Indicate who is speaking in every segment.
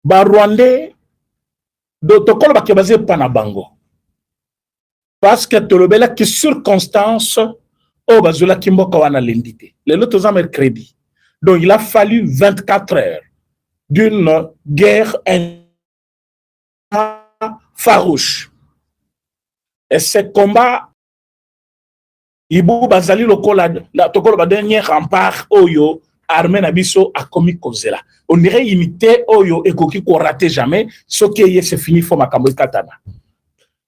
Speaker 1: ba Rwandais do tokolo ba kebaze pana bango parce que tolobela ki circonstance o bazula kimboka wana lendité le loto za mercredi. Donc il a fallu 24 heures d'une guerre farouche. Et ce combat, Ibu Bazali lokola la tokolo ba dernier rempart oyo armée nabiso a commis kozela. On dirait unité oyo ekoki ko rater jamais ce qui c'est fini for makambo katana.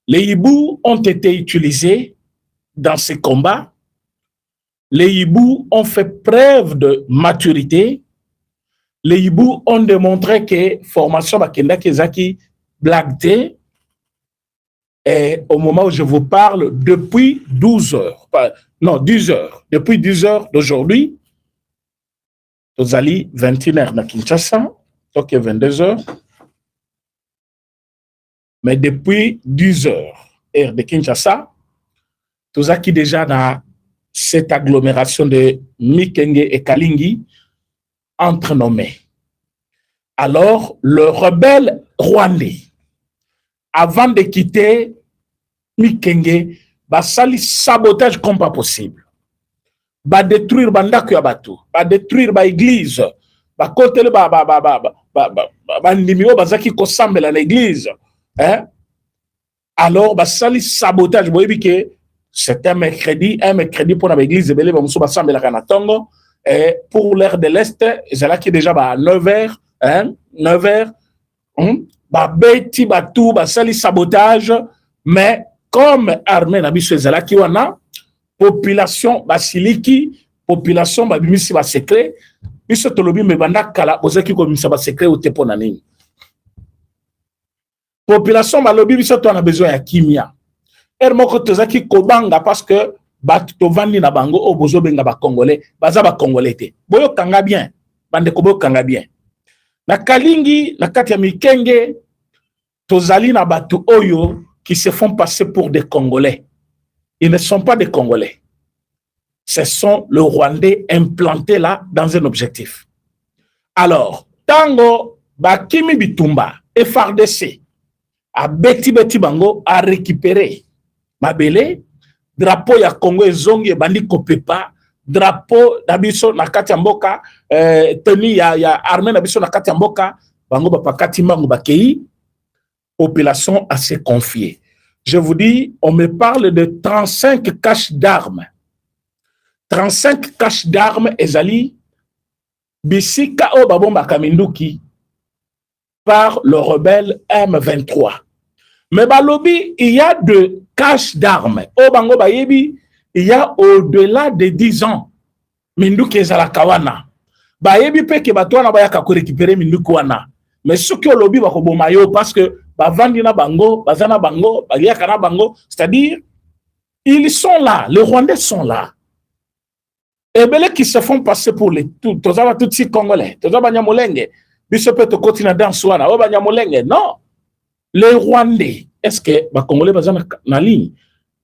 Speaker 1: Les hibous ont été utilisés dans ces combats. Les hibous ont fait preuve de maturité. Les hibous ont démontré que formation bakenda kezaki blagté. Et au moment où je vous parle, depuis 12 heures, non, 10 heures, depuis 10 heures d'aujourd'hui, Tozali 21h na Kinshasa, donc 22 heures, mais depuis 10 heures, heure de Kinshasa, Tozaki déjà dans cette agglomération de Mikenge et Kalingi, entrenommés. Alors, le rebelle rwandais, avant de quitter Mikenge, va sali sabotage comme pas possible. Va détruire bandako ya batu, va détruire ba église, va côté le ba ndimio bazaki ko sambela l'église, hein? Alors va sali sabotage, vous voyez que c'est un mercredi pour l'église belé ba muso ba sambela kana tongo, et pour l'heure de l'est, ils qui déjà à 9h, hein? 9h, ba beti ba tout ba sali sabotage, mais comme armée na biso ezala ki wana population basiliki population ba bimisi ba secret biso tolobi me banda kala ozaki ko bimisa ba secret o te pona nini population ba lobi biso to na besoin ya kimia moko tozaki kobanga parce que batu to vandi na bango o bozo benga ba congolais baza ba congolais te boyo kanga bien bande ko boyo kanga bien na Kalingi na kati ya Mikenge tozali na batu oyo qui se font passer pour des Congolais. Ils ne sont pas des Congolais. Ce sont les Rwandais implantés là dans un objectif. Alors, Tango, Bakimi Bitumba, FRDC, a Beti Bango, a récupéré Mabele, drapeau ya Congo et Zongi et Bandi Kopepa, drapeau d'Abisso na Katiamboka, tenu ya armée d'Abisso na Katiamboka, Bango Bapakati Mango Bakei, population assez confiée. Je vous dis, on me parle de 35 caches d'armes. 35 caches d'armes, Ezali, Bissika o Babomba Kaminduki, par le rebelle M23. Mais Balobi, il y a de caches d'armes. Au Bango Bayebi, il y a au-delà de 10 ans. Minduki Ezalakawana. Bayebi peke batouana bayaka ko récupérer Minduki wana. Mais ce que lobby va kobomayo parce que bavandi na bango, bazana bango, bagiaka na bango, c'est-à-dire ils sont là, les Rwandais sont là. Et belé qui se font passer pour les tout ces Congolais, tozaba nyamulenge, biso peut continuer dans swana, oba nyamulenge. Non. Les Rwandais, est-ce que ba Congolais bazana na ligne?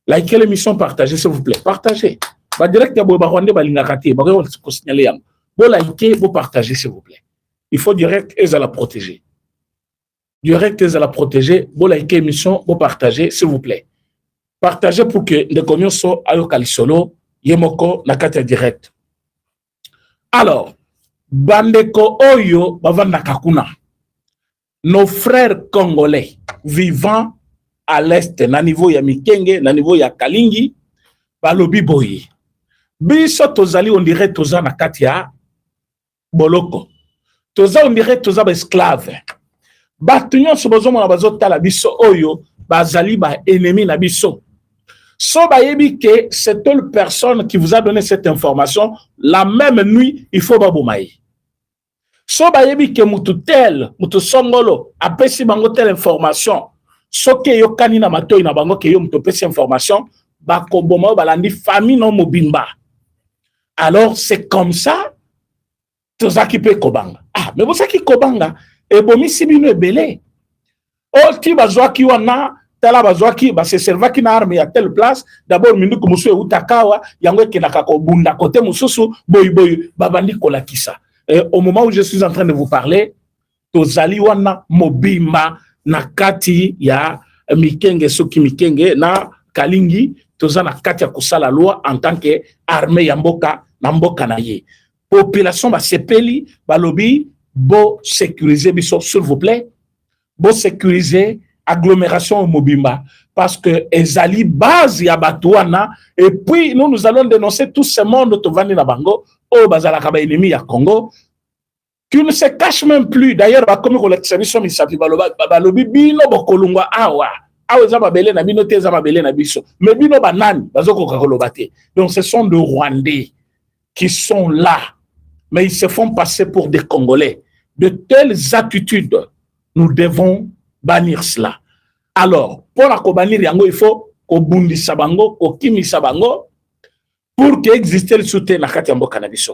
Speaker 1: Likez l'émission, partagez s'il vous plaît, partagez. Ba direct ya ba Rwandais ba linga raté, ba ko signaler yam. Bo likez, bo partagez s'il vous plaît. Il faut direct et à la protéger. Direct et à la protéger. Vous likez l'émission, vous partagez, s'il vous plaît. Partagez pour que les communes soient à l'ocalisolo, yemoko, nakata direct. Alors, Bandeko Oyo, Bavanda Kakuna. Nos frères congolais vivant à l'est, na niveau ya Mikenge, na niveau ya Kalingi, Balobi Boyi. Biso tozali, on dirait toza nakatia Boloko. Toza on dirait toza ba esclave. Batunyo sobozo mona bazota la biso oyo bazali ba ennemi na biso. So ba yebi que c'est telle personne qui vous a donné cette information la même nuit il faut ba bomaye. So ba yebi que mutu tel mutu songolo apesi bango telle information so ke yo kanina matoyi na bango ke yo mutu pesi information ba ko boma balandi famille no mobimba. Alors c'est comme ça tozaki pe kobanga. Ah, mais vous savez qui kobanga et bomi sibino ebele. Oh, ti bazwaki wana tala bazwaki ba se servaki na arme à telle place d'abord mindu ko musu utakawa yango ekenaka ko bunda côté mususu boy babandi kolakisa. Au moment où je suis en train de vous parler, tozali wana mobimba na kati ya mikenge soki mikenge na kalingi toza na kati ya kusala loi en tant que armée ya mboka na mboka na ye. Population basepeli balobi bo sécuriser biso s'il vous plaît, bo sécuriser agglomération mobimba parce que ezali base ya batouana. Et puis nous allons dénoncer tout ce monde tovandi na bango o bazalaka ba ennemi ya Congo qui ne se cache même plus. D'ailleurs comme collection misapi balobi bino bokolungwa awa eza babele na bino te eza babele na biso mais bino banani bazokoka koloba te. Donc ce sont des Rwandais qui sont là mais ils se font passer pour des Congolais. De telles attitudes, nous devons bannir cela. Alors, pour la bannir yango, il faut qu'on bundi sabango, qu'on kimi sabango, pour qu'il existe le soutien na kati yambo cannabis.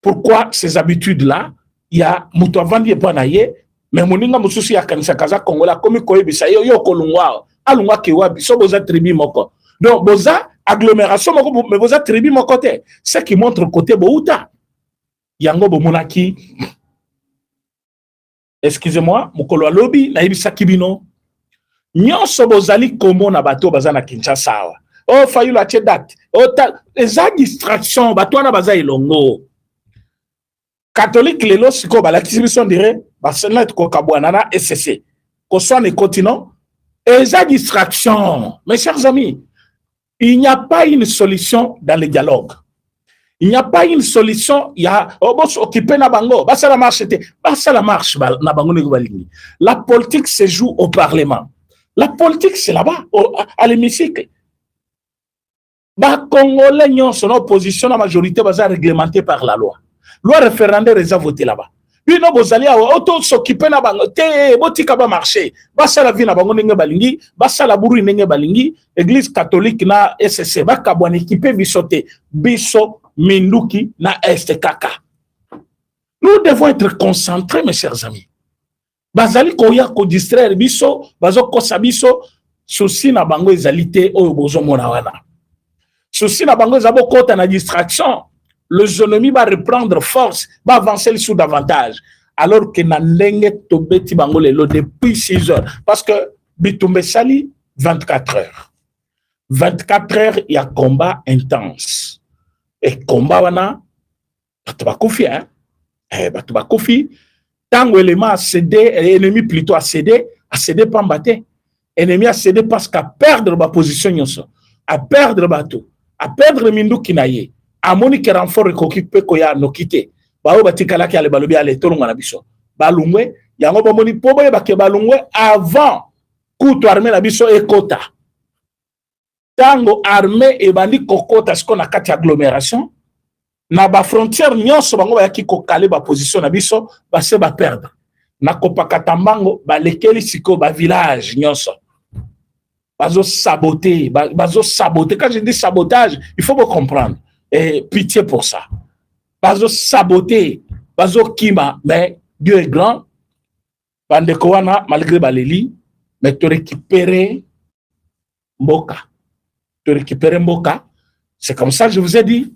Speaker 1: Pourquoi ces habitudes-là? Il y a mutavandi panaye, mais moninga mususi ya kanisa kaza Kongola, comme koyebisa yo kolungwa, alungwa kiwa biso boza tribi moko. Donc boza agglomération moko, mais boza tribi moko te. Ce qui montre côté bouta. Yango bomonaki. Excusez-moi, mukolo alobi na yebisa kibino. Nyonso bozali komo na bato baza na Kinshasa. Oh fayulu ache date. Oh eza distraction bato na baza ilongo. Catholique lelo siko balakisi biso dire basena ko kabwana na SCC. Ko soit les continents eza distraction. Mes chers amis, il n'y a pas une solution dans le dialogue. Il n'y a pas une solution. Il y a occupé na bango. Basa la marche était. Basa la marche na bango ne balingi. La politique se joue au Parlement. La politique c'est là-bas à l'hémicycle. Ba Congolais n'ont son opposition la majorité basa réglementée par la loi. Loi référendaire les a voté là-bas. Bino bozali a auto s'occuper na bango te botika ba marché. Basa la vie na bango nenge balingi. Basa la buru nenge balingi. Église catholique na SCC ba kabwan équipé bisote biso Minduki na Est Kaka. Nous devons être concentrés, mes chers amis. Bazali koya ko distraire biso, bazo kosa biso, souci na bango ezalité oyo bozo mona wana. Souci na bango ezabo kota na distraction. Le ennemi va reprendre force, va avancer sous davantage. Alors que na ndenge tobeti bango lelo depuis 6 heures. Parce que bitumbe sali 24 heures. 24 heures, il y a combat intense. Et combat wana batuba kofi hein batuba kofi tango élément a cédé ennemi plutôt a cédé pambate ennemi a cédé parce qu'à perdre ma position nyonso à perdre bateau à perdre minduki na ye a moni ke renfort ko kipe ko ya no kité ba o batikala ki ale balobi ale tolonga na biso balungwe yango ba moni pobo ba ke balungwe avant coup armé na biso ekota. Tango armée et bandi kokota ce qu'on a kati agglomération na ba frontière nyonso bango ba yaki kokale ba position na biso ba se ba perdre na kopakata mbango ba lekeli siko ba village nyonso bazo saboter quand je dis sabotage il faut me comprendre et pitié pour ça bazo saboter bazo kima mais Dieu est grand bande ko wana malgré baleli mais to récupérer mboka. De récupérer Mboka. C'est comme ça que je vous ai dit.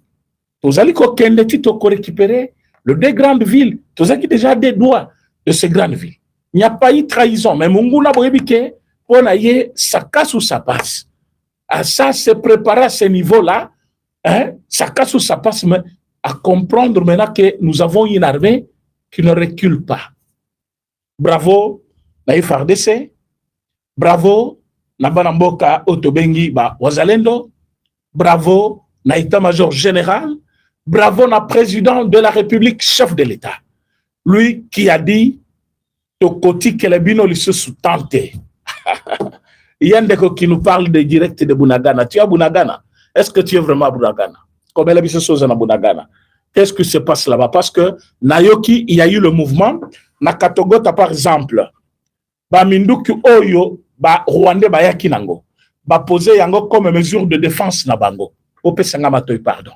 Speaker 1: Tous allez récupérer les deux grandes villes. Tous allez déjà des doigts de ces grandes villes. Il n'y a pas eu trahison. Mais Munguna Boyebike, on a eu ça casse ou ça passe. À ça, c'est préparé à ce niveau-là. Hein? Ça casse ou ça passe, mais à comprendre maintenant que nous avons une armée qui ne recule pas. Bravo, Naïf RDC. Bravo, Nabana Mboka Otobengi ba Wazalendo, bravo na état-major général, bravo na président de la République, chef de l'État. Lui qui a dit Tokoti Kelebino li se sous-tenté. Il y a un déco qui nous parle de direct de Bunagana. Tu es à Bunagana? Est-ce que tu es vraiment à Bunagana? Comme elle a dit ce chose à Bunagana. Qu'est-ce qui se passe là-bas? Parce que Nayoki, il y a eu le mouvement. Nakatogota, par exemple, Baminduki Oyo, ba Rwandais ba yaki nango ba poser yango comme mesure de défense na bango opesanga matoy pardon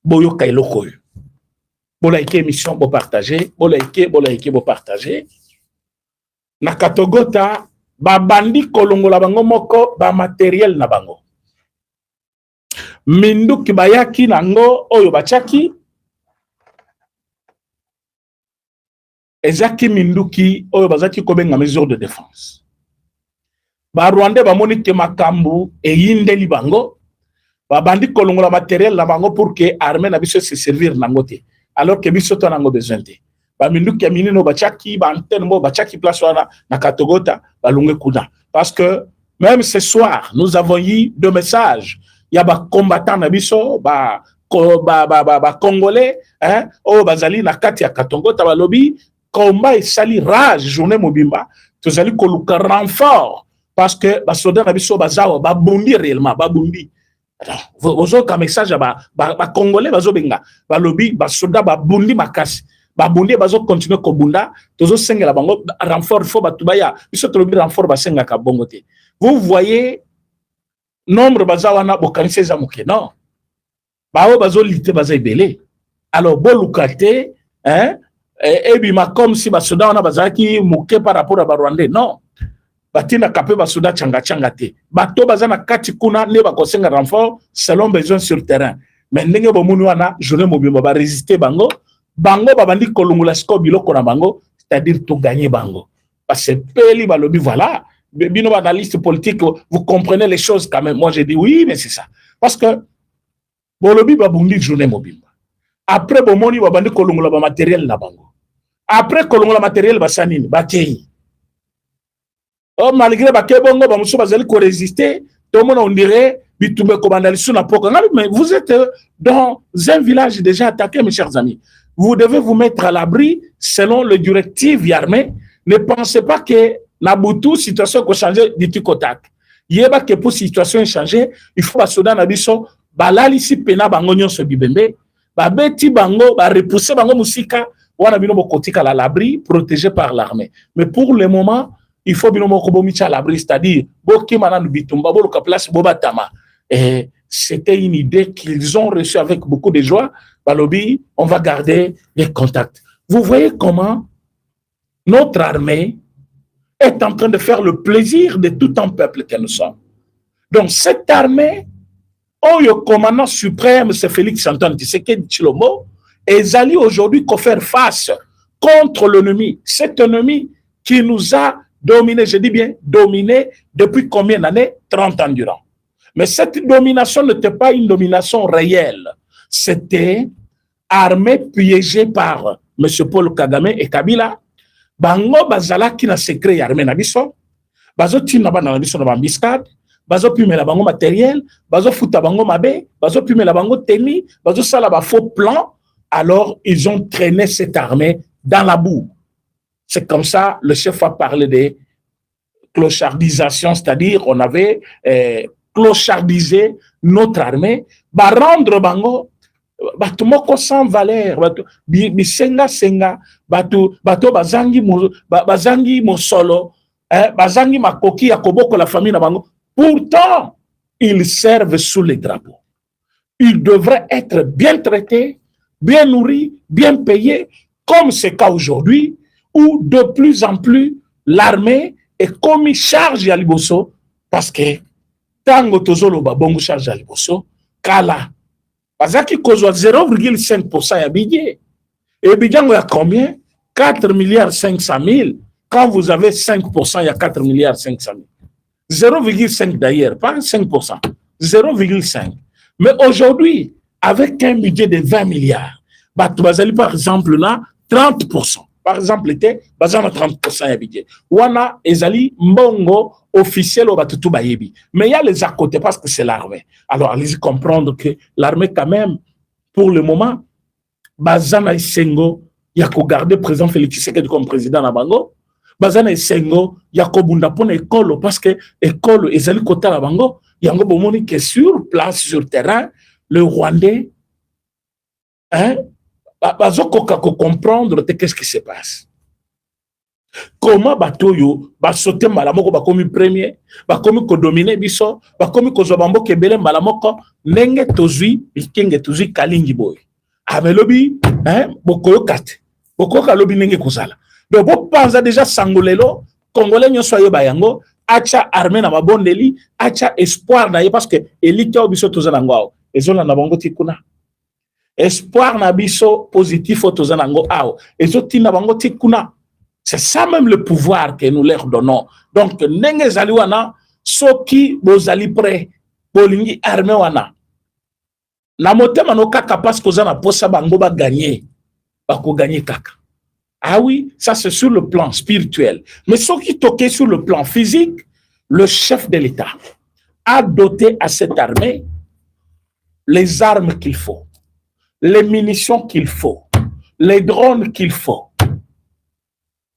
Speaker 1: boyo kailoko yo bolaike émission bo partager bolaike bo partager na Katogota ba bandi kolongola bango moko ba matériel na bango minduki bayaki nango oyo bachaki ezaki minduki oyo bazaki kobenga mesure de défense. Ba Rwandais bamoni ke makambu eyindeli bango, babandi kolongola matériel na bango pour que armée na biso se servir nango te. Alors que biso to nango besoin te. Ba minduki ya minino bachaki ba antenne mo bachaki place wana na Katogota balunge kuna. Parce que même ce soir, nous avons eu deux messages. Il y a des combattants nabiso, congolais, hein, oh bazali na kati ya Katongo tabalobi, combat et sali rage journée mobimba, tous allez koluka renfort parce que ba soldats nabiso bazawa ba bondi réellement, ba bondi. Vous avez un message ba congolais bazo benga, balobi ba soldats ba bondi makasi. Ba bondi bazo continuer ko bunda, tozo senga la bango renfort fo ba tubaya, biso tolobi renfort ba senga ka bongo te. Vous voyez, nombre bazawana bokanise za muke, non. Bao bazo lite baza ibele. Alors, bolukate, hein, et bima comme si basoda wana bazaki muke par rapport à Barwandais, non. Batina kapé basoda changa te. Bato bazana kati kuna ne bakosenga renfort selon besoin sur terrain. Mais ndenge bomunu wana, journée mobimba ba résister bango, bango babandi kolungula sko biloko na bango, c'est-à-dire tout gagner bango. Parce que peli balobi voilà. Bino analyste politique, vous comprenez les choses quand même. Moi, j'ai dit oui, mais c'est ça. Parce que bolobi babundi journée mobile. Après bomoni babandi kolongola ba matériel na bango. Après kolongola matériel basanini bakei. Oh malgré bakei bongo ba muso bazali ko résister, tout le monde on dirait bitumbe ko bandali suna poko. Mais vous êtes dans un village déjà attaqué, mes chers amis. Vous devez vous mettre à l'abri selon le directive armée. Ne pensez pas que Nabutu, situation qui changer du tout kotak. Yeba que pour situation changer, il faut basoda na biso balali si pena bango nyonso bibembe, ba beti bango, ba repousser bango musika, wana bino bokotika la l'abri protégé par l'armée. Mais pour le moment, il faut bino moko micha l'abri, c'est-à-dire boki mana bitumba boluka place bobatama. Et c'était une idée qu'ils ont reçue avec beaucoup de joie. Balobi, on va garder les contacts. Vous voyez comment notre armée est en train de faire le plaisir de tout un peuple que nous sommes. Donc, cette armée, le commandant suprême, c'est Félix Antoine Tshisekedi Tshilombo, et allé aujourd'hui faire face contre l'ennemi. Cet ennemi qui nous a dominé, je dis bien dominé, depuis combien d'années? 30 ans durant. Mais cette domination n'était pas une domination réelle. C'était armée piégée par M. Paul Kagame et Kabila. Bango bazala ki na secret ya armée na biso, bazo tina bana na biso na bambiscade, bazo pimela bango matériel, bazo futa bango mabe, bazo pimela bango teni, bazo sala ba faux plan. Alors ils ont traîné cette armée dans la boue. C'est comme ça le chef a parlé de clochardisation, c'est-à-dire on avait clochardisé notre armée, ba rendre bango bato moko sans valeur, bato bisenga senga, bato bazangi mosolo, bazangi makoki ya koboko la famille na bango. Pourtant, ils servent sous les drapeaux. Ils devraient être bien traités, bien nourris, bien payés, comme c'est le cas aujourd'hui, où de plus en plus l'armée est commis charge à Liboso, parce que tango tozolo ba bongo charge à Liboso, kala Bazaki kozwa 0,5% ya budget. Et budget, il y a combien? 4 milliards 500 000. Quand vous avez 5%, il y a 4 milliards 500 000. 0,5 d'ailleurs, pas 5%. 0,5. Mais aujourd'hui, avec un budget de 20 milliards, par exemple là, 30%. Par exemple, était basé à 30% de budget. Wana ezali mbongo officiel au batutu bayebi. Mais il y a les à côté parce que c'est l'armée. Alors, allez-y comprendre que l'armée, quand même, pour le moment, Bazana Sengo, il y a qu'à garder président Félix Tshisekedi comme président à Bango. Bazana Sengo, il y a qu'à bunda pour l'école parce que l'école ezali côté à Bango. Il y a un bon qui est sur place, sur terrain, le Rwandais, hein? Comprendre qu'est-ce qui se passe. Comment batoyo ba sauter malamoko ba komi premier ba komi ko dominer biso ba komi ko zobambo kebele malamoko nenge tozui ikenge tozui kalingi boy amelobi hein bokoyo kate bokoka lobi nenge kozala donc bo panza déjà sangolelo congolais nyoso yo bayango acha armée na mabondeli acha espoir na ye parce que elika biso tozala ngwao ezola na bango tikuna espoir na biso positif otozanango ao ezotina bango tikuna. C'est ça même le pouvoir que nous leur donnons. Donc nenge zali wana soki bozali prêt bolingi armée wana na motema no kaka parce que na posa bango ba gagner bako gagner kaka. Ah oui, ça c'est sur le plan spirituel. Mais soki toqué sur le plan physique, le chef de l'État a doté à cette armée les armes qu'il faut, les munitions qu'il faut, les drones qu'il faut.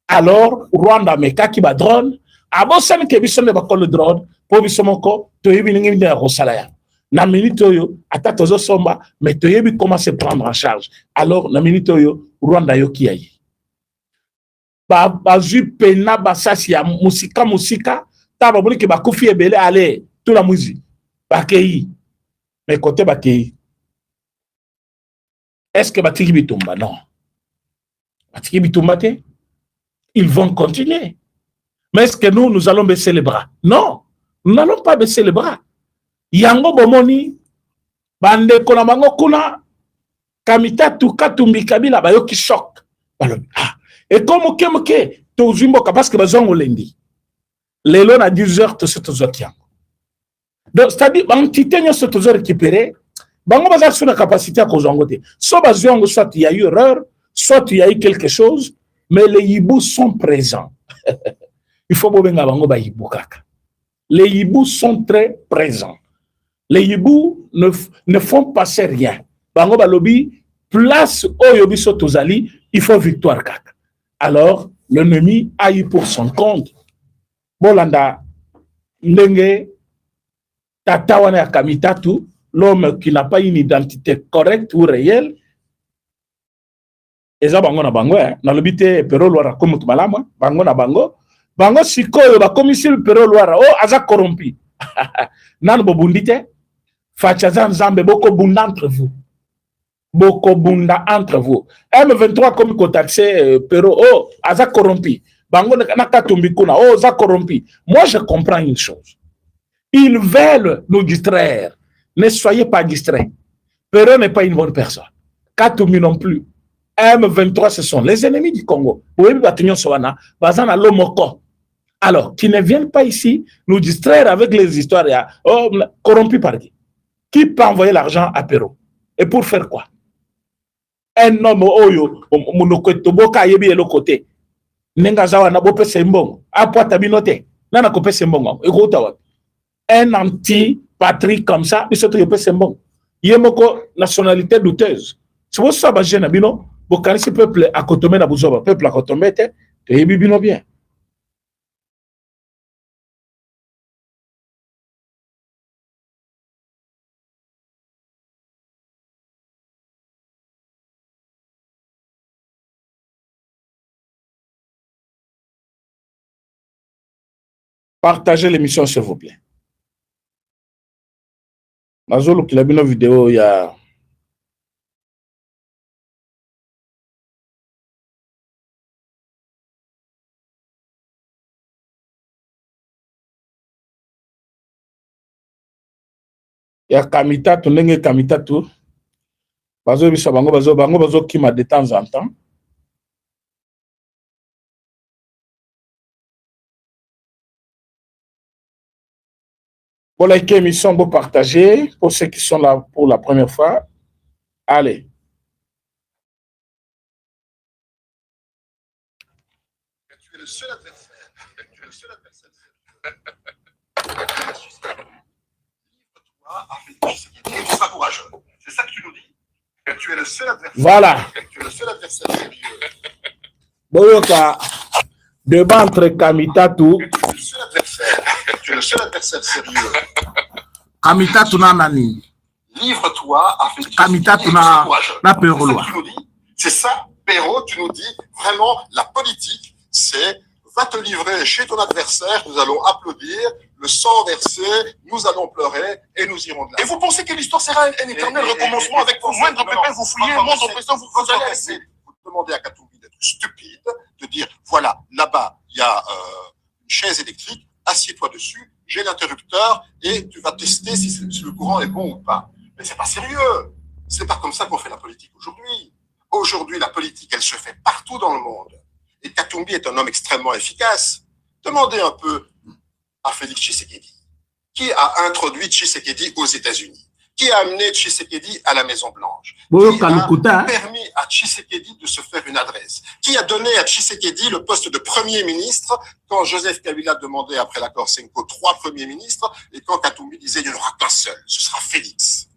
Speaker 1: Alors, Rwanda meka ki ba drone, abosani ke biso ne bakolo drone, po biso moko toyebi ningi na rosalaya. Na minute oyo ata tozo somba, mais toyebi comment se prendre en charge. Alors, na minute oyo Rwanda yo ki ayi. Ba zu pena basasi ya musika, ta ba boni ke ba kufi ebele ale, tout la musique. Ba kei. Mais côté ba kei. Est-ce que Batiki Bitumba? Non. Batiki Bitumba, ils vont continuer. Mais est-ce que nous allons baisser les bras? Non. Nous n'allons pas baisser les bras. Yango Bomoni, Bande Konamango Kuna, Kamita Tukatumbi Kabila, Bayo qui choque. Et comme Okemoke, Tozumboka, parce que Bazon Olendi, les lois à 10 heures, tout ce que donc, c'est-à-dire, l'entité n'est pas récupérée. Bango bazar sur la capacité à cause angoté. Soit il y a eu erreur, soit il y a eu quelque chose, mais les hiboux sont présents. Il faut bobenga bango ba hibou kaka. Les hiboux sont très présents. Les hiboux ne font passer rien. Bango ba lobby place oyobi sotozali, il faut victoire kaka. Alors l'ennemi a eu pour son compte. Bolanda ndenge tatawana ya kamitatu. L'homme qui n'a pas une identité correcte ou réelle, et ça, bango na bango, na lobité pero loira comme tout malama, bango na bango, bango sikoyo ba commission pero loira, oh aza corrompu. Nan bobundite, fachaza nzambe boko bunda entre vous. Boko bunda entre vous. M23 comme ko taxé pero oh aza corrompu. Bango na katumbi kuna, oh aza corrompu. Moi je comprends une chose. Ils veulent nous distraire. Ne soyez pas distraits. Pero n'est pas une bonne personne. Katoumi non plus. M23, ce sont les ennemis du Congo. Alors, qu'ils ne viennent pas ici nous distraire avec les histoires corrompus par qui? Qui peut envoyer l'argent à Pero? Et pour faire quoi? Un homme, monokotoboka yebi de l'autre côté. Nengazawa na bope sembongo. Apoi tabinote. Nana kope sembongo. Un anti-patrie comme ça, il se trouve c'est bon. Il y a une nationalité douteuse. C'est pour ça que je dis que ce peuple à Kotomé, peuple à Kotomé, tu bien. Partagez l'émission, s'il vous plaît. Mazolo qui a vu une vidéo, il y a Kamita, tu n'es Kamita tout. Bazo bisa bango qui m'a de temps en temps. Pour les émissions, vous partagez. Pour ceux qui sont là pour la première fois, allez.
Speaker 2: Tu es le seul adversaire. Tu es le seul adversaire. Livre-toi à Félix Tshisekedi et tu seras courageux. C'est ça que tu nous dis. Tu es le seul adversaire.
Speaker 1: Voilà.
Speaker 2: Tu es le seul adversaire sérieux.
Speaker 1: Boyoka, débat entre Kamitatou.
Speaker 2: Tu es le seul adversaire. Tu es le seul adversaire sérieux.
Speaker 1: Kamitatou nanani.
Speaker 2: Livre-toi à Félix
Speaker 1: Kamitatou na Perolo.
Speaker 2: C'est ça, Perrault, tu nous dis vraiment la politique, c'est va te livrer chez ton adversaire, nous allons applaudir, le sang versé, nous allons pleurer et nous irons de là. Et vous pensez que l'histoire sera un éternel recommencement avec vos moindres pépins, vous fouillez, moindre pression, vous allez laisser. Vous demandez à Katumbi d'être stupide, de dire voilà, là-bas, il y a une chaise électrique, assieds-toi dessus, j'ai l'interrupteur et tu vas tester si le courant est bon ou pas. Mais c'est pas sérieux. C'est pas comme ça qu'on fait la politique aujourd'hui. Aujourd'hui, la politique, elle se fait partout dans le monde. Et Katumbi est un homme extrêmement efficace. Demandez un peu à Félix Tshisekedi. Qui a introduit Tshisekedi aux États-Unis? Qui a amené Tshisekedi à la Maison-Blanche? Qui a permis à Tshisekedi de se faire une adresse? Qui a donné à Tshisekedi le poste de Premier ministre quand Joseph Kabila demandait après l'accord Senko 3 premiers ministres et quand Katumbi disait il n'y en aura qu'un seul, ce sera Félix?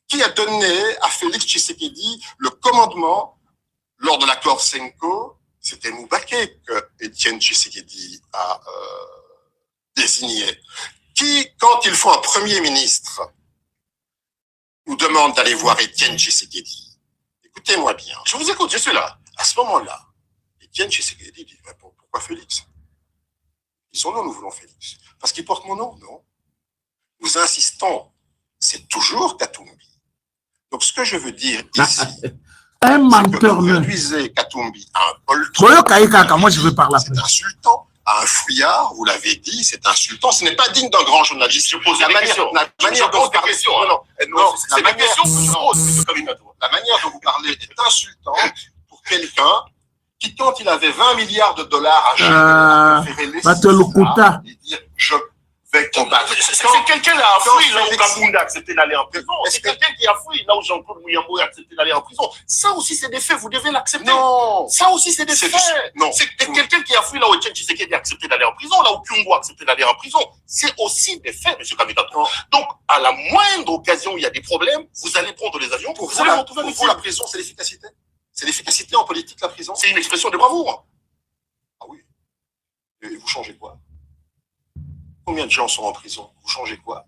Speaker 2: Qui a donné à Félix Tshisekedi le commandement lors de l'accord Senko? C'était Moubaké que Étienne Tshisekedi a désigné. Qui, quand il faut un Premier ministre, nous demande d'aller voir Étienne Tshisekedi? Écoutez-moi bien, je vous écoute, je suis là. À ce moment-là, Étienne Tshisekedi dit, pourquoi Félix? Ils sont là, nous voulons Félix. Parce qu'il porte mon nom, non? Nous insistons, c'est toujours Katumbi. Donc ce que je veux dire ici,
Speaker 1: un menteur,
Speaker 2: vous réduisez Katumbi à un poltron,
Speaker 1: moi je veux parler.
Speaker 2: C'est insultant. À un fouillard, vous l'avez dit, c'est insultant. Ce n'est pas digne d'un grand journaliste. Je pose la manière dont vous parlez. Non, c'est la question que je pose. La manière dont vous parlez est insultante pour quelqu'un qui, quand il avait 20 milliards de dollars à gérer, préférait laisser ça et dire je vais combattre.
Speaker 3: C'est quelqu'un qui a fui là où Kabunda a accepté d'aller en prison. C'est quelqu'un qui a fui là où Jean-Claude Muyambo a accepté d'aller en prison. Ça aussi, c'est des faits, vous devez l'accepter.
Speaker 2: Non.
Speaker 3: Ça aussi, c'est des faits.
Speaker 2: Non.
Speaker 3: C'est quelqu'un qui a fui là où Étienne Tshisekedi a accepté d'aller en prison, là où Kyungo a accepté d'aller en prison. C'est aussi des faits, M. Kamikato. Donc, à la moindre occasion où il y a des problèmes, vous allez prendre les avions pour vous allez retrouver avec vous.
Speaker 2: La prison, c'est l'efficacité. C'est l'efficacité en politique, la prison.
Speaker 3: C'est une expression de bravoure.
Speaker 2: Ah oui. Et vous changez quoi? Combien de gens sont en prison? Vous changez quoi?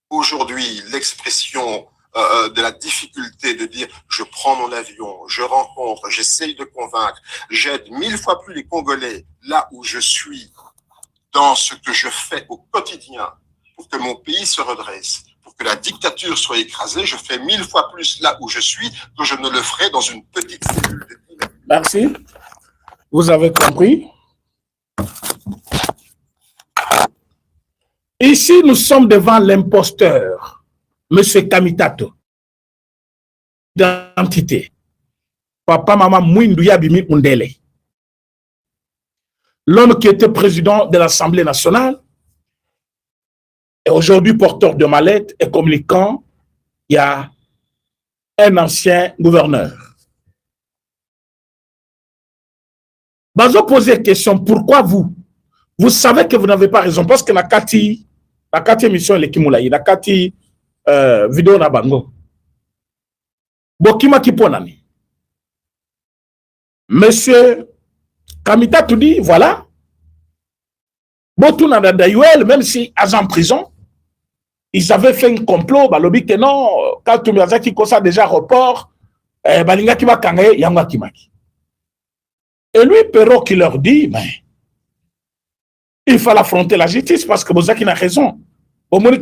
Speaker 2: Aujourd'hui, l'expression de la difficulté de dire je prends mon avion, je rencontre, j'essaye de convaincre, j'aide 1000 fois plus les Congolais là où je suis, dans ce que je fais au quotidien pour que mon pays se redresse, pour que la dictature soit écrasée, je fais 1000 fois plus là où je suis que je ne le ferai dans une petite cellule.
Speaker 1: Merci. Vous avez compris. Ici, nous sommes devant l'imposteur, M. Kamitato. D'identité. Papa, maman, Mouindouya Bimi Mundele. L'homme qui était président de l'Assemblée nationale est aujourd'hui porteur de mallette et communicant. Il y a un ancien gouverneur. Bazo posait la question, pourquoi vous? Vous savez que vous n'avez pas raison, parce que la Kati émission est Kimulaï, la Kati vidéo na bango. Bokima Kiponani. Monsieur Kamita tout dit, voilà. Botouna Dayuel, même si en prison, ils avaient fait un complot, balobi que non, quand tu m'as dit qu'il déjà report, balinga kiba kangaye, yangwa kimaki. Et lui, Perrault qui leur dit, ben, il faut affronter la justice parce que Bozaki n'a raison. Pourquoi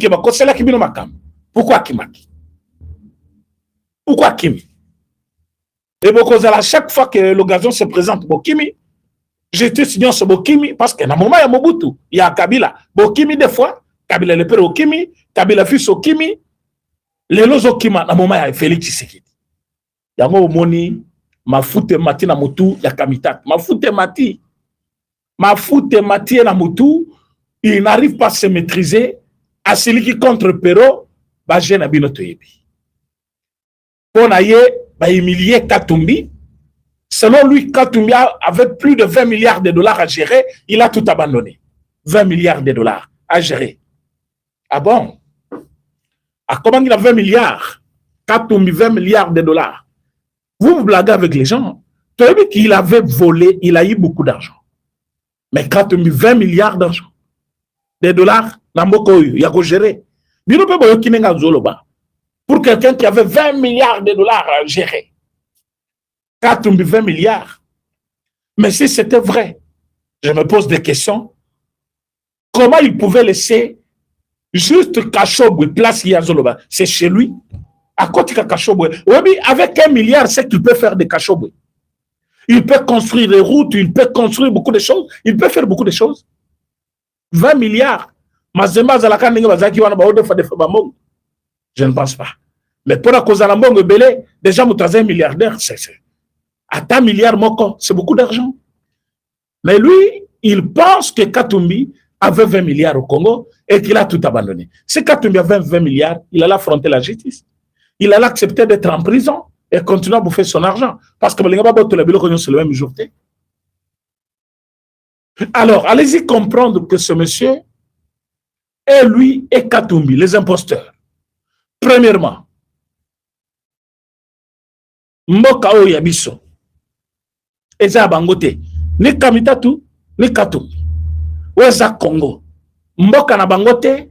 Speaker 1: Kimaki? Pourquoi Kimi? Et à chaque fois que l'occasion se présente, Bokimi, j'étais signé sur Bokimi parce qu'à un moment, il y a Mobutu, il y a Kabila. Bokimi, des fois, Kabila le père au Kimi, Kabila fils au Kimi, les lots au Kimi, à un moment, il y a Félix Tshisekedi. Il y a un moni, ma foute mati na mutu, il y a Kamitat. Ma foute mati. Mafoute Mathieu Namutu, il n'arrive pas à se maîtriser. À celui qui contre Perrault, bah j'ai n'abino toyebi. Pour naïe, bah humilier Katumbi. Selon lui, Katumbi avait plus de 20 milliards de dollars à gérer. Il a tout abandonné. 20 milliards de dollars à gérer. Ah bon? Ah, comment il a 20 milliards? Katumbi 20 milliards de dollars. Vous blaguez avec les gens. Tu as vu qu'il avait volé, il a eu beaucoup d'argent. Mais quand tu as mis 20 milliards d'argent, de dollars, il y a gérer. Pour quelqu'un qui avait 20 milliards de dollars à gérer, quand tu as mis 20 milliards, mais si c'était vrai, je me pose des questions, comment il pouvait laisser juste Kachobwe, place Yazoloba, c'est chez lui, à côté de Kachobwe. Oui, avec 1 milliard, c'est qu'il peut faire des Kachobwe. Il peut construire des routes, il peut construire beaucoup de choses, il peut faire beaucoup de choses. 20 milliards. Je ne pense pas. Mais pour la cause de l'ambon, déjà, vous avez un milliardaire, c'est à un milliard moko, c'est beaucoup d'argent. Mais lui, il pense que Katumbi avait 20 milliards au Congo et qu'il a tout abandonné. Si Katumbi avait 20 milliards, il allait affronter la justice. Il allait accepter d'être en prison et continuer à bouffer son argent. Parce que c'est le même jour. Alors, allez-y comprendre que ce monsieur est lui et Katumbi, les imposteurs. Premièrement, Mboka o yabiso. Eza bangote. Ni Kamitatu, ni Katumbi. Weza Congo. Mboka na bangote,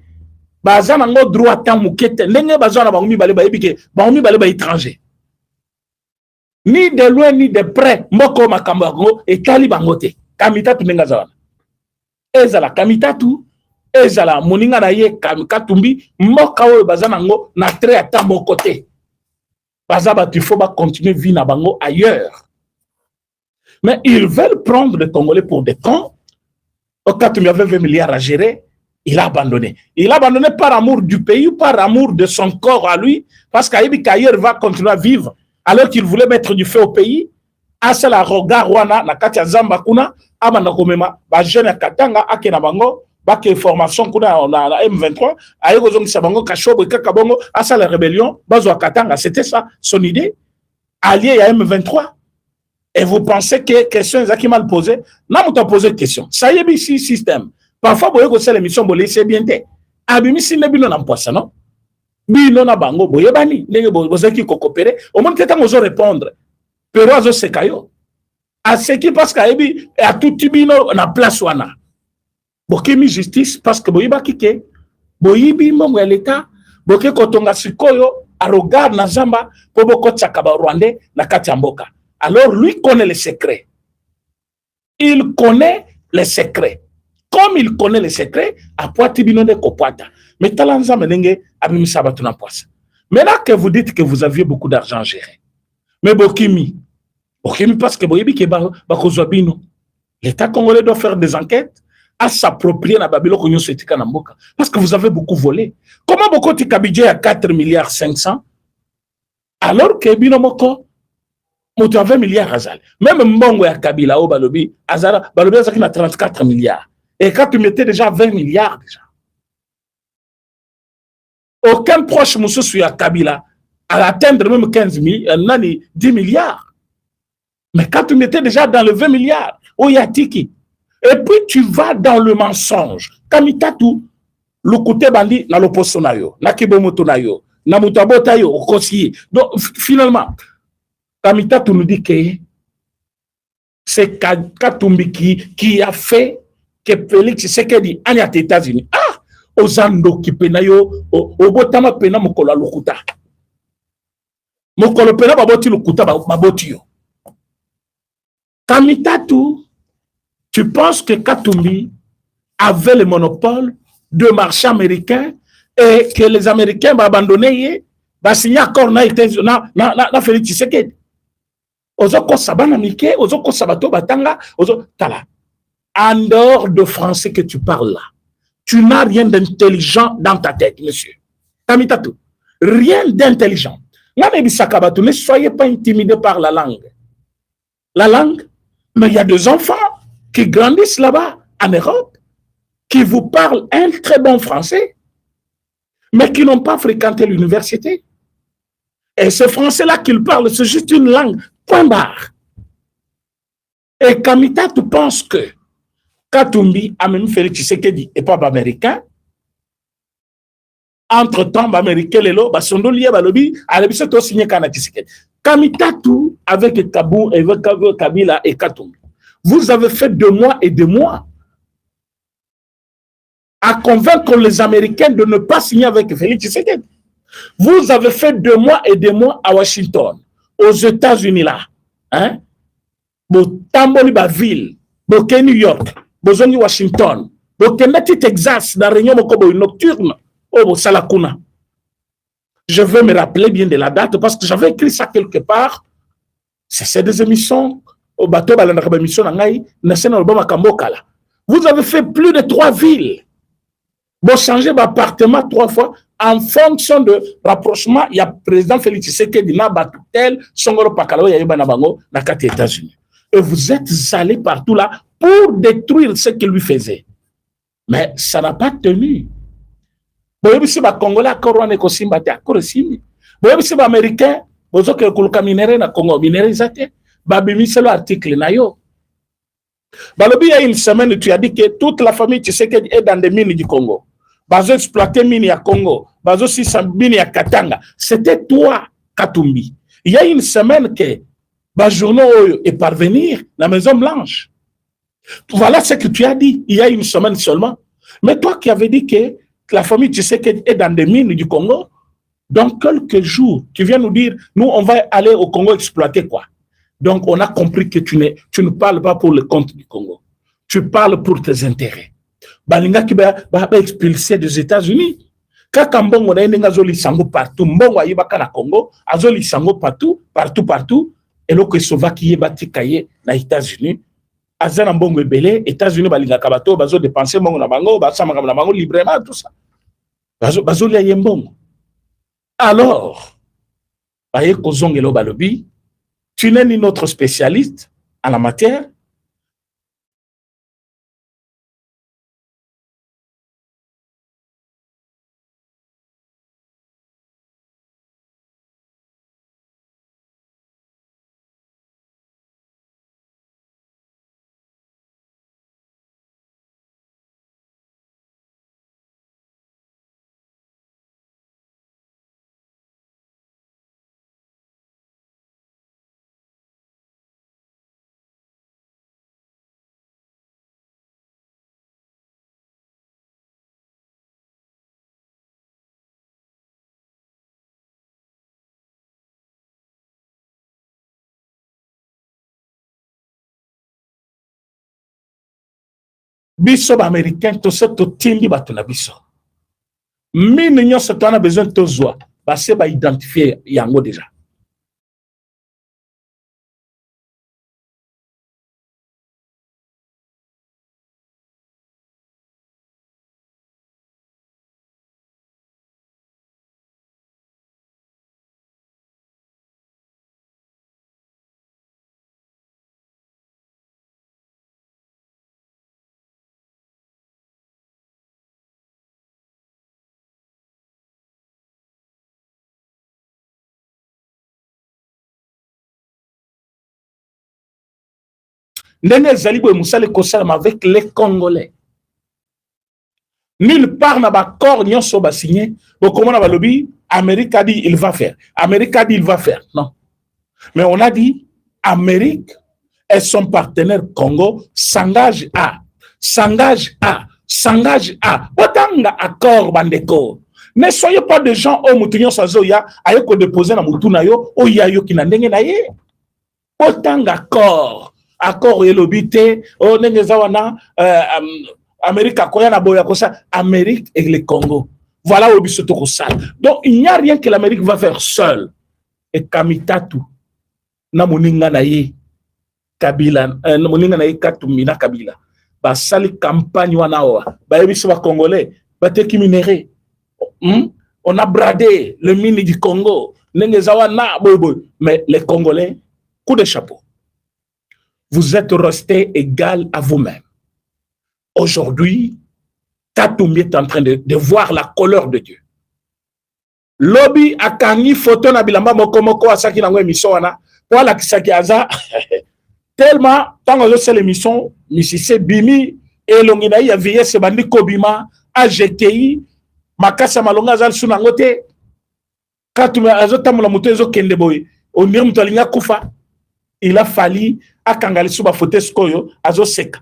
Speaker 1: baza nango droit à mukete. Nenge baza na bangomi bale ba ebike, bangomi bale ba étranger. Ni de loin ni de près, Mboko makambo yango etali bangote. Kamitatu nenga zawana. Ezala Kamitatu, ezala moninga na ye Katumbi, mboka oyo baza nango na trait à tambo côté. Baza il faut continuer vie na bango ailleurs. Mais ils veulent prendre les Congolais pour des cons. Au cas où il y avait 20 milliards à gérer, il a abandonné. Il a abandonné par amour du pays ou par amour de son corps à lui, parce qu'ailleurs va continuer à vivre, alors qu'il voulait mettre du feu au pays. Asa la roga wana na kati ya zamba kuna amana komema ba jeune ya Katanga akena bango ba ke formation kuna na M23 ayeko zongisa bango kashobo kaka bongo asa la rébellion bazo ya Katanga, c'était ça son idée, allié à M23. Et vous pensez que question est mal posée? Non, vous t'as posé question. Ça y est, ici, système. Parfois, vous voyez que c'est l'émission, vous laissez bien. Abimi, si ne bino na poisson, non? Bino na bango, vous bani, vous avez qui coopérer. Au moins, peut-être, vous répondre. Pero, vous se caillot. À ce qui passe qu'à Ebi, à tout bino na place wana. Vous avez justice parce que vous avez kike. Vous avez mon l'État. Vous avez kotonga sikoyo, à regard na zamba, pour beaucoup de sakaba rwandais, na katiamboka. Alors, lui connaît les secrets. Il connaît les secrets. Comme il connaît les secrets, à Poitibino de Kopoata. Mais talanza menenge abimisa batuna poisse. Maintenant que vous dites que vous aviez beaucoup d'argent à gérer. Mais Bokimi parce que Boyebi ke bakozwabino. L'État congolais doit faire des enquêtes à s'approprier na Babylone konyo setika na mboka. Parce que vous avez beaucoup volé. Comment beaucoup ti kabidje à 4 milliards 500 alors que bino moko moto a 20 milliards azal. Même Mbongo ya Kabila au Balobi, Azara, Balobi a 34 milliards. Et quand tu mettais déjà 20 milliards déjà. Aucun proche monsieur sur Kabila à atteindre même 15 milliards, 10 milliards. Mais quand tu mettais déjà dans le 20 milliards, oh Yatiki. Et puis tu vas dans le mensonge. Kamitatu, le côté bandi, na l'opposition na yo, na kibomoto na yo, na mutabota yo, au conseiller. Donc finalement, Kamitatu nous dit que c'est Katumbi qui a fait que Félix Tshisekedi aille aux États-Unis. Ah! Ozando qui penayo, obotama pena mokolo lokuta. Mokolo pena baboti lokuta baboti yo. Kamitatu, tu penses que Katumbi avait le monopole de marché américain et que les Américains vont abandonner, va signer accord na Félix Tshisekedi. Ozoko sabana mike, ozoko sabato batanga, ozoko tala. En dehors de français que tu parles là, tu n'as rien d'intelligent dans ta tête, monsieur. Kamitatu, rien d'intelligent. Ne soyez pas intimidés par la langue. La langue, mais il y a des enfants qui grandissent là-bas, en Europe, qui vous parlent un très bon français, mais qui n'ont pas fréquenté l'université. Et ce français-là qu'ils parlent, c'est juste une langue. Point barre. Et Kamitatu pense que Katumbi a même fait Tshisekedi et pas américain. Entre-temps, américain les lots, sont liés à l'objet, à l'objet de signer Tshisekedi. Kamitatu avec Kabou, avec Kabila et Katumbi. Vous avez fait 2 mois et 2 mois à convaincre les Américains de ne pas signer avec Félix Tshisekedi. Vous avez fait 2 mois et 2 mois à Washington, aux États-Unis là. Hein? Tamboli ba ville, boke New York, bozongi Washington, boke nati Texas, dans réunion mokobo nocturne, au Salakuna. Je veux me rappeler bien de la date parce que j'avais écrit ça quelque part. C'est des émissions au bateau balanaka émission nangai national Obama Kambokala. Vous avez fait plus de 3 villes. Vous changez d'appartement 3 fois en fonction de rapprochement, il y a président Félix Tshisekedi na Batutel, Songoro Pakalo, Yayoba Nabango, na kati États-Unis. Et vous êtes allés partout là pour détruire ce qu'il lui faisait. Mais ça n'a pas tenu. Vous voyez, si les Congolais ont été Kosimba, vous voyez, si les Américains, vous avez été minéré na Congo, minéré, babimi c'est l'article na yo. Balobi, il y a une semaine, tu as dit que toute la famille Tshisekedi est dans des mines du Congo. Bazo exploité mine à Congo, bazo si mine à Katanga. C'était toi, Katumbi. Il y a une semaine que Bajourno est parvenir dans la Maison Blanche. Voilà ce que tu as dit, il y a une semaine seulement. Mais toi qui avais dit que la famille Tshisekedi est dans des mines du Congo, dans quelques jours, tu viens nous dire, nous, on va aller au Congo exploiter quoi? Donc, on a compris que tu ne parles pas pour le compte du Congo. Tu parles pour tes intérêts. Balinga qui va expulser des États-Unis. Kaka mbongo na yenga zoli sango partout. Mbongo ayibaka na Congo, azoli sango partout. Et l'autre Slovaki yebati kaye na États-Unis. Azana mbongo ebele, États-Unis balinga kabato, bazo dépenser mbongo na bango, basama na bango librement, tout ça. Bazo li yembongo. Alors, baye kozongelo balobi, tu n'es ni notre spécialiste en la matière. Biso américain to se to tindi bato na biso. Mine nyonso to na besoin to zwa, ba se ba identifier yango déjà. Ndenge Zalibo Moussale Kossam avec les Congolais. Nulle part n'a pas accord n'y a signé. Comment on a lobby? Amérique a dit il va faire. Amérique a dit il va faire. Non. Mais on a dit Amérique et son partenaire Congo s'engagent à. Autant accord bandeko. Ne soyez pas des gens au moutonnion sazoya ayo ko déposer na mutuna yo o ya yo kina ndenge na ye. Autant accord et l'obité, oh, Amérique a quoi na boya kosa, Amérique et le Congo. Voilà où biso to ça. Donc il n'y a rien que l'Amérique va faire seule. Et Kamitatu na moninga na ye Kabila, na moninga na ye Katumbi na Kabila. Ba sali campagne wana wa. Ba yebiso ba Congolais, ba te ki minéré. On a bradé le mine du Congo. Nengezawana boy. Mais les Congolais, coup de chapeau. Vous êtes restés égal à vous-même. Aujourd'hui, Katumbi est en train de voir la couleur de Dieu. Lobby a kangi photo na bilamba mokomoko asaki na émission wana pour la kisaki aza tellement tant que c'est l'émission misise bimi et longina ya vieillesse bandi kobima AGTI makasa malonga zal suna ngote Katumbi azotamula muto ezo kende boy on est mutalinga kufa. Il a fallu à Kangali Souba Foteskoyo, Azo Seka.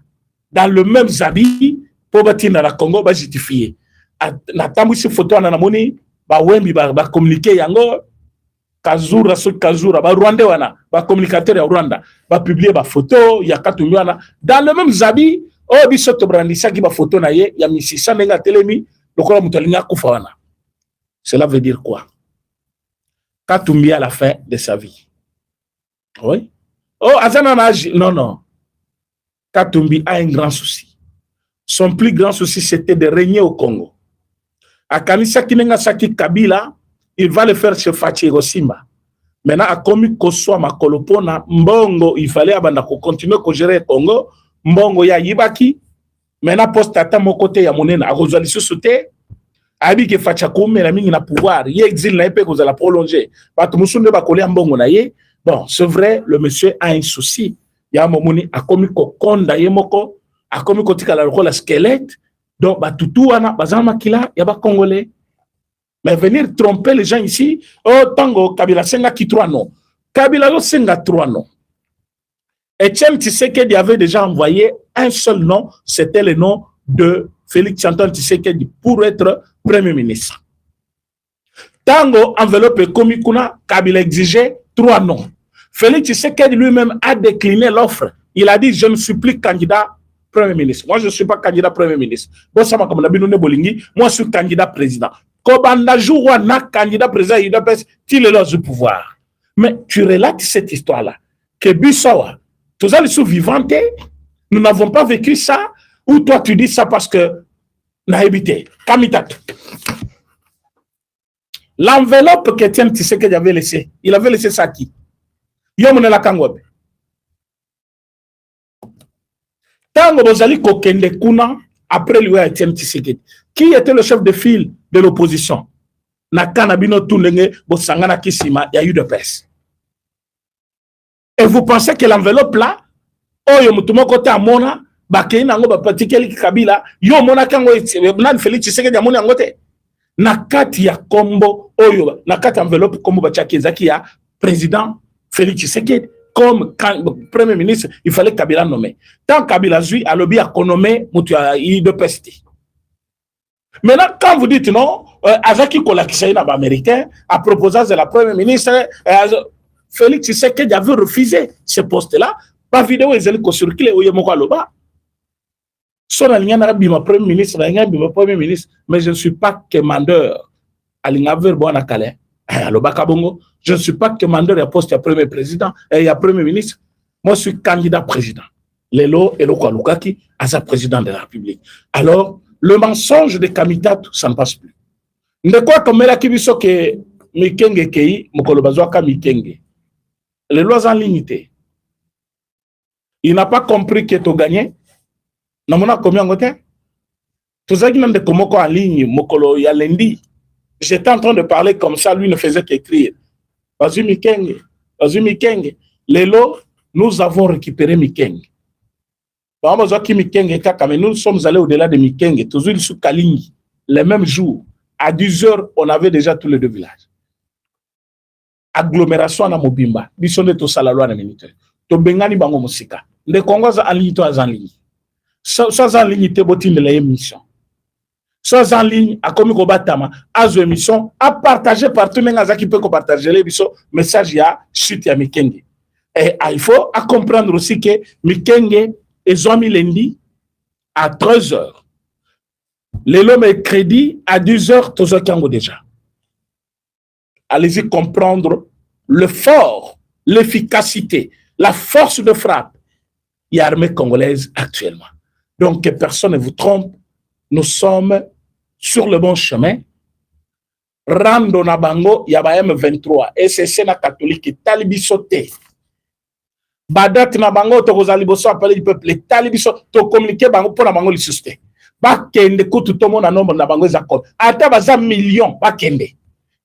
Speaker 1: Dans le même habit, pour bâtir dans la Congo, va justifier. Na tamu si photo na namoni, ba wembi ba communiquer yango, Kazura so Kazura, ba Rwanda wana, ba communicateur ya Rwanda, ba publier ba photo, ya Katumbi wana. Dans le même habit, oh bisoto brandisa ki ba photo na ye, ya misisa nenga telemi, lokola mutalinga kufa wana. Cela veut dire quoi? Katumbi à la fin de sa vie. Oui. Oh, non. Katumbi a un grand souci. Son plus grand souci, c'était de régner au Congo. Akanisa Kinenga Saki Kabila, il va le faire chez Fachi Rosimba. Maintenant, à Komi Koswa Makolopona, Mbongo, il fallait continuer à gérer le Congo. Mbongo ya Yibaki. Maintenant, poste à mon côté, ya monena, à Rosali Sosote. Abi ke Fachakoum, mais la mine n'a pouvoir. Il exil n'a pas que vous allez prolonger. Parce que Moussoune va coller en Mbongo naye. Bon, c'est vrai, le monsieur a un souci. Il y a un moment, à Komi Kokonda Yemoko, à Komi Kotika la squelette. Donc, bah, tout wana, bazama kila, yaba Congolais. Mais venir tromper les gens ici, oh, tango, Kabila Senga qui 3 noms. Kabila Senga 3 noms. Etienne Tshisekedi avait déjà envoyé un seul nom, c'était le nom de Félix Antoine Tshisekedi pour être Premier ministre. Tango, enveloppe Komikuna, Kabila exigeait 3 noms. Félix Tshisekedi lui-même a décliné l'offre. Il a dit, je ne suis plus candidat Premier ministre. Moi, je ne suis pas candidat Premier ministre. Moi, je suis candidat président. Kobanda Jouwana, candidat président, il doit il est là du pouvoir. Mais tu relates cette histoire-là. Que Bissawa, tous les sous-vivants, nous n'avons pas vécu ça, ou toi tu dis ça parce que n'a habité. Kamitat. L'enveloppe qu'Étienne Tshisekedi avait laissé, il avait laissé ça à qui? Yomone la Kangwabe. Tango Bozali Kokende Kuna, après lui, Étienne Tshisekedi. Qui était le chef de file de l'opposition? Nakanabino Tunenge, Bosangana Kisima, il y a eu de peste. Et vous pensez que l'enveloppe là, Oyo Mutumo Kote Amona, Bakei Nango Bapatikeli Kabila, Yo Mona Kango, Nan Félix Tshisekedi Amoni Angote, Nakati ya Kombo, Oyo, Nakati enveloppe Kombo Bachaki ya président Félix Tshisekedi. Comme Premier ministre, il fallait Kabila nommer. Tant Kabila Zui a lobby à nommer Moutua de peste. Maintenant, quand vous dites non, Azaki Kolakishaïna américain a proposé à la Premier ministre, Félix Tshisekedi avait refusé ce poste-là. Pas vidéo, ils allaient circuler au Yemoko Aloba. Son alliance a bima Premier ministre, Premier ministre, mais je ne suis pas commandeur. Alingaver Boana Kale, Aloba Kabongo, je ne suis pas commandeur à poste à Premier président, et à Premier ministre. Moi, je suis candidat président. Lelo et Lokalukaki à sa président de la République. Alors, le mensonge de Kamitat, ça ne passe plus. De quoi comme la kibiso que Mikenge Kei, Mokolobazwaka Mikenge. Les lois en limité. Il n'a pas compris que tu gagné. Non, on a combien de temps? Tout ça qui n'a de Komoko en ligne, Mokolo Yalendi. J'étais en train de parler comme ça, lui ne faisait qu'écrire. Vas-y Mikenge, vas-y Mikenge. Les lots, nous avons récupéré Mikenge. Mais nous sommes allés au-delà de Mikenge, toujours sous Kalingi, les mêmes jours. À 10 heures, on avait déjà tous les 2 villages. Agglomération à Mobimba, bisonne to salalo na minute. To bengani bango musika. Les Congos en ligne to en ligne. Soit en ligne te botine de l'émission. Soit en ligne à Komiko Batama, à émission, à partager partout, mais à qui peut partager les messages ya chute ya Mikenge. Et il faut à comprendre aussi que Mikenge ils ont mis lundi à 13h. Les mercredi à 10h, tous les déjà. Allez-y comprendre le fort, l'efficacité, la force de frappe. Il y a l'armée congolaise actuellement. Donc, que personne ne vous trompe, nous sommes sur le bon chemin. Rando na bango, il y a M23, SSC na catholique, talibisoté. Badat na bango to kozali boso appelé du peuple talibiso to communiquer bango pour na bango lissusté ba kende ko tout monde na nombre na bango zakon ata baza millions ba kende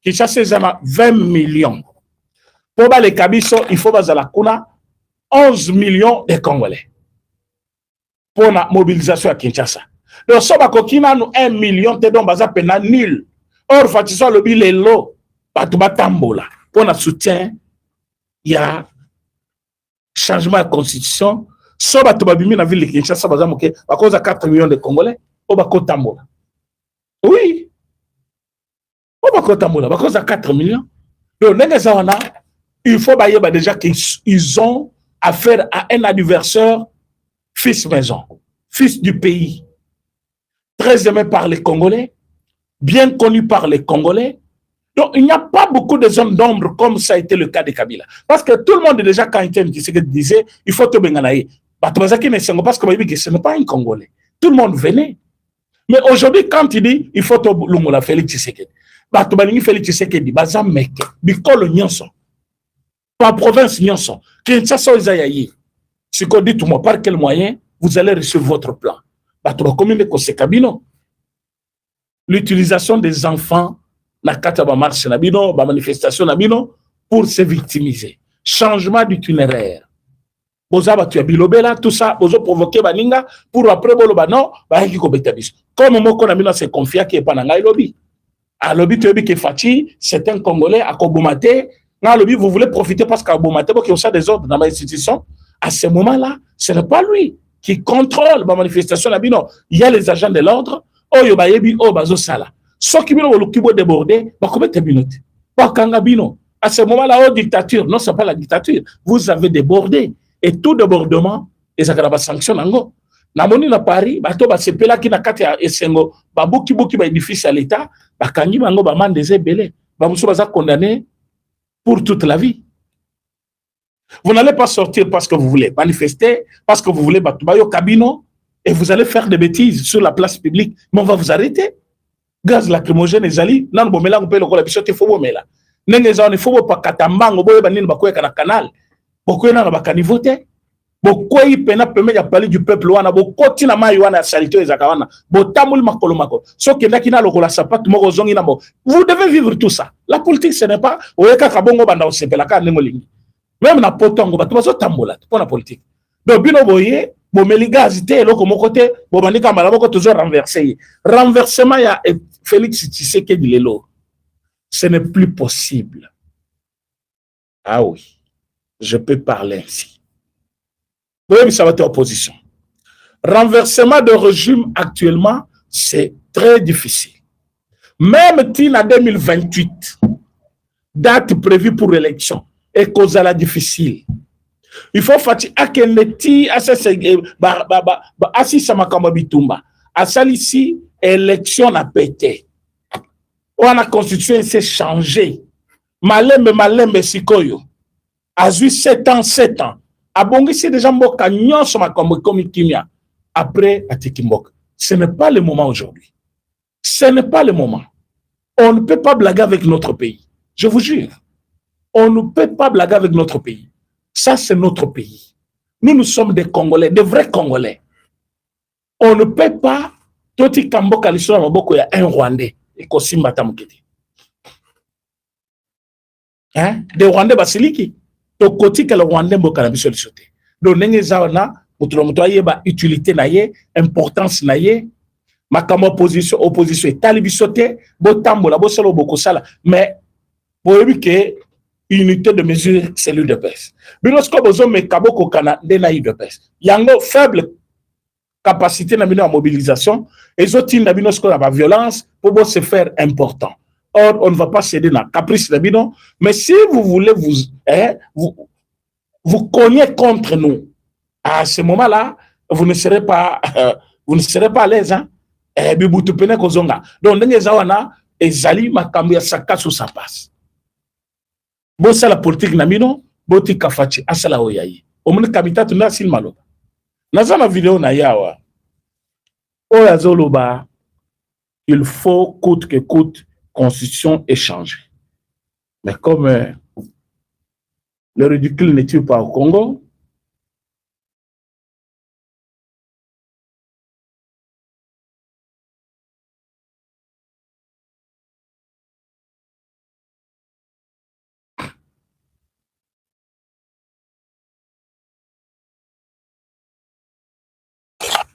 Speaker 1: qui chasse zama 20 millions pour ba les kabiso il faut bazala kuna 11 millions de Congolais pour la mobilisation à Kinshasa. Donc so ba kokina no 1 million te don baza pena nul. Or fatiso le bilelo batu batambola pour na soutien il y a changement de la constitution, soit tu vas dans la ville de Kinshasa, à cause de 4 millions de Congolais, au Bakotambola. Oui, au Bakotambola, à cause de 4 millions. Donc, il faut déjà qu'ils ont affaire à un adversaire, fils maison, fils du pays, très aimé par les Congolais, bien connu par les Congolais. Donc, il n'y a pas beaucoup de zones d'ombre comme ça a été le cas de Kabila. Parce que tout le monde déjà, quand il disait, il faut te benganaï. Parce que ce n'est pas un Congolais. Tout le monde venait. Mais aujourd'hui, quand il dit, il faut que Félix Tshisekedi. Félix Tshisekedi, baza meke, bikolo nyonso. Par province nyonso. Kinshasa ozayayi. Si qu'on dit tout moi, par quel moyen vous allez recevoir votre plan? L'utilisation des enfants, la kataba marche nabino, la manifestation nabino, pour se victimiser. Changement d'itinéraire. Bozaba tu as bilobela, tout ça, bozo provoquer baninga, pour après boloba non, ba hiki ko betabis. Comme moko nabino se confia qui est pas nanga lobby. A lobby tu que Fati, c'est un Congolais à Kobomate. Dans lobby vous voulez profiter parce qu'à Kobomate, parce qu'il y a ça des ordres dans ma institution. À ce moment-là, ce n'est pas lui qui contrôle la manifestation nabino. Il y a les agents de l'ordre. Oh yo ba yebi oh bazo sala. So ki bino lo kibo déborder, ba ko betabinote. Ba kanga bino. À ce moment-là, oh dictature, non, c'est pas la dictature. Vous avez débordé. Et tout débordement, et ça va sanctionner. Namoni na Paris, bato ba sepela ki na kati ya esengo, ba buki ba édifice à l'État, ba kangi bango ba man des belé, ba muso baza condamné pour toute la vie. Vous n'allez pas sortir parce que vous voulez manifester, parce que vous voulez batubayo cabino, et vous allez faire des bêtises sur la place publique, mais on va vous arrêter. Gaz lacrymogène et zali, nan bomela on peut le bisote fo bomela. Nenge za on faut pas katambango boye banini ba koyeka na canal. Beaucoup na bakani voter. Beaucoup y pena permet ya parler du peuple wana bokoti na mai wana salito ezakawana. Botamul makolo makolo. So kenda kina lokola sapat moko zongi na mo. Vous devez vivre tout ça. La politique ce n'est pas oyeka kabongo banda osepela ka nengo lingi. Même na potongo batu bazo tambola pour la politique. Donc bino boye bo meligazi te loko moko te bo bandika mala moko toujours renverser. Renversement ya Félix Tshisekedi lelo. Ce n'est plus possible. Ah oui. Je peux parler ainsi. Oui, ça va être opposition. Renversement de régime actuellement, c'est très difficile. Même en 2028, date prévue pour l'élection, est causala difficile. Il faut faire akeneti assis sama bitumba. Asal ici, élection a pété. On a constitution s'est changé. Malembe sikoyo. À 7 ans. Abongi c'est déjà mboka nyonso makambo comme kimia. Après atikimboka. Ce n'est pas le moment aujourd'hui. Ce n'est pas le moment. On ne peut pas blaguer avec notre pays. Je vous jure. On ne peut pas blaguer avec notre pays. Ça, c'est notre pays. Nous sommes des Congolais, des vrais Congolais. On ne peut pas. Toti kamboka lisona maboko ya un Rwandais. Et kosimba tamuketi. Hein? Des Rwandais basiliki. Tokoti que le Rwandais mboka na biso lisote. Donc nenge zawana mutulomutoye ba utilité na ye, importance na ye, makamo opposition etali bisote, botambola bosalo bokosala, mais boyebi ke unité de mesure cellule de pèse. Binosco bozo me kaboko kana dena de pèse. Yango faible capacité na bino à mobilisation, et zoti na binosco la violence pour se faire important. Or, on ne va pas céder dans caprice de bidon. Mais si vous voulez vous cogner contre nous, à ce moment-là, vous ne serez pas à l'aise. Hein? Donc, ezali makambo ya saka sous sa passe. Bon, ça la politique namino, boti kafachi, asala oyayi. Omune kamita tuna sil maloba. Nazana vidéo na yawa. Oya zoloba, il faut coûte que coûte constitution est changée. Mais comme le ridicule ne tue pas au Congo,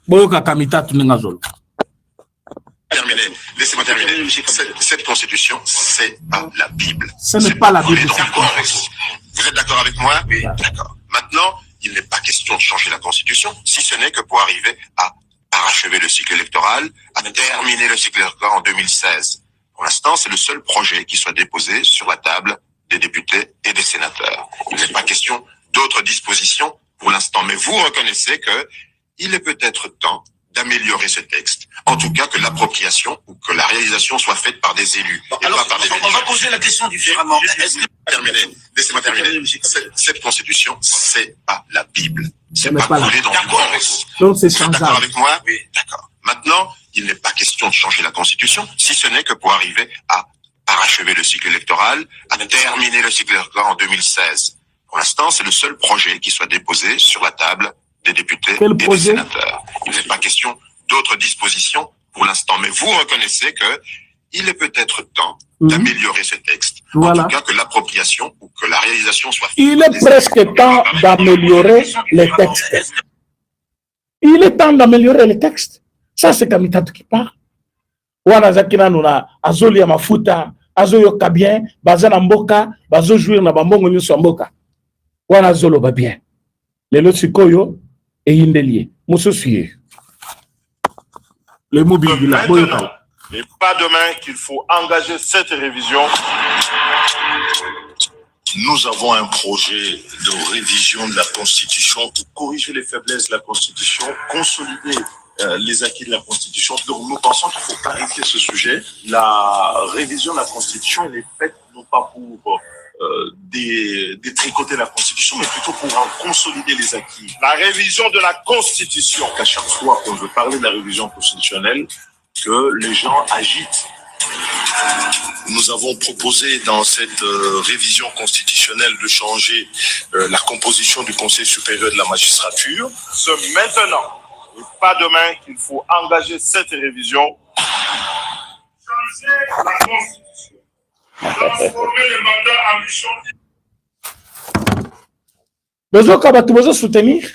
Speaker 1: Boyoka Kamita Tunengazolo.
Speaker 2: Terminé. Laissez-moi terminer. Cette constitution, c'est pas la Bible.
Speaker 1: Ce n'est pas la Bible.
Speaker 2: Vous êtes d'accord avec moi? Oui. D'accord. Maintenant, il n'est pas question de changer la constitution, si ce n'est que pour arriver à parachever le cycle électoral, à terminer le cycle électoral en 2016. Pour l'instant, c'est le seul projet qui soit déposé sur la table des députés et des sénateurs. Il n'est pas question d'autres dispositions pour l'instant. Mais vous reconnaissez que il est peut-être temps d'améliorer ce texte. En tout cas, que l'appropriation ou que la réalisation soit faite par des élus.
Speaker 3: Bon, alors,
Speaker 2: pas par des
Speaker 3: on va poser la question différemment.
Speaker 2: Laissez-moi terminer. Cette constitution, c'est pas la Bible. C'est
Speaker 1: pas
Speaker 2: coulé dans
Speaker 3: D'accord.
Speaker 1: Donc c'est
Speaker 2: Vous êtes d'accord avec moi? Oui, d'accord. Maintenant, il n'est pas question de changer la Constitution, si ce n'est que pour arriver à parachever le cycle électoral, à terminer le cycle électoral en 2016. Pour l'instant, c'est le seul projet qui soit déposé sur la table des députés et des sénateurs. Il n'est pas question d'autres dispositions pour l'instant, mais vous reconnaissez que il est peut-être temps d'améliorer ce texte.
Speaker 1: Voilà.
Speaker 2: En tout cas, que l'appropriation ou que la réalisation soit faite.
Speaker 1: Il est presque temps d'améliorer les textes. Il est temps d'améliorer les textes. Ça, c'est Kamitatou qui parle. Wana zakina nuna azoli ya mafuta, azoyo kabien, bazana mboka, bazo jouir na bambongo nyuso mboka. Wana zolo ba bien. Lelo sikoyo et indelié. Moussosuye. Le mobile du la boyota.
Speaker 3: Et pas demain qu'il faut engager cette révision.
Speaker 4: Nous avons un projet de révision de la Constitution pour corriger les faiblesses de la Constitution, consolider les acquis de la Constitution. Donc nous pensons qu'il faut clarifier ce sujet. La révision de la Constitution, elle est faite non pas pour détricoter la Constitution, mais plutôt pour en consolider les acquis.
Speaker 3: La révision de la Constitution.
Speaker 4: À chaque fois qu'on veut parler de la révision constitutionnelle, que les gens agitent. Nous avons proposé dans cette révision constitutionnelle de changer la composition du Conseil supérieur de la magistrature.
Speaker 3: C'est maintenant et pas demain qu'il faut engager cette révision. Changer la Constitution. Transformer les mandats en mission.
Speaker 1: Besoin que soutenir.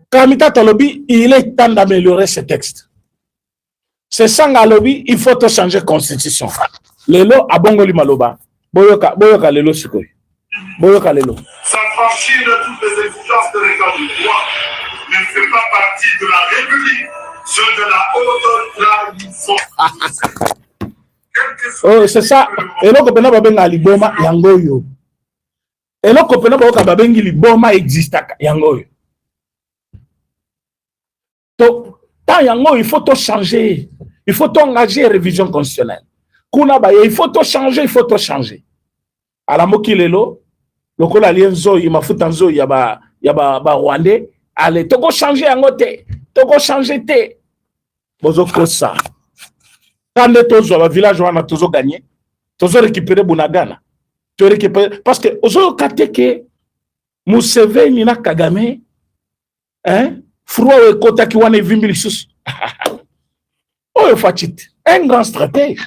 Speaker 1: Kamita Tolobi, il est temps d'améliorer ce texte. C'est ça, lobby, il faut te changer la constitution. Lelo, abongoli maloba. Boyoka lelo sikoy. Boyoka lelo.
Speaker 3: S'affranchir de toutes les exigences de l'état de droit ne fait pas partie de la République, ceux de la haute tradition.
Speaker 1: Oh, c'est ça. Et là, quand on a besoin de liboma, yangoyo. Et là, quand on a besoin de liboma, existe yangoyo. Donc, il faut tout changer. Il faut engager la révision constitutionnelle. Il faut tout changer, il faut tout changer. À la mokilelo, le col alienzo, il m'a foutu en zo, il y a ba Rwandais. Allez, tu vas changer en côté. Tu vas changer té. Bozo kosa. Quand les tozo, le village où on a tozo gagné, tozo récupéré Bunagana. Tu récupères parce que ozo kateke Museveni na Kagame, hein? Froid et Kota qui wane vimbi lisusu. Oh, un grand stratège.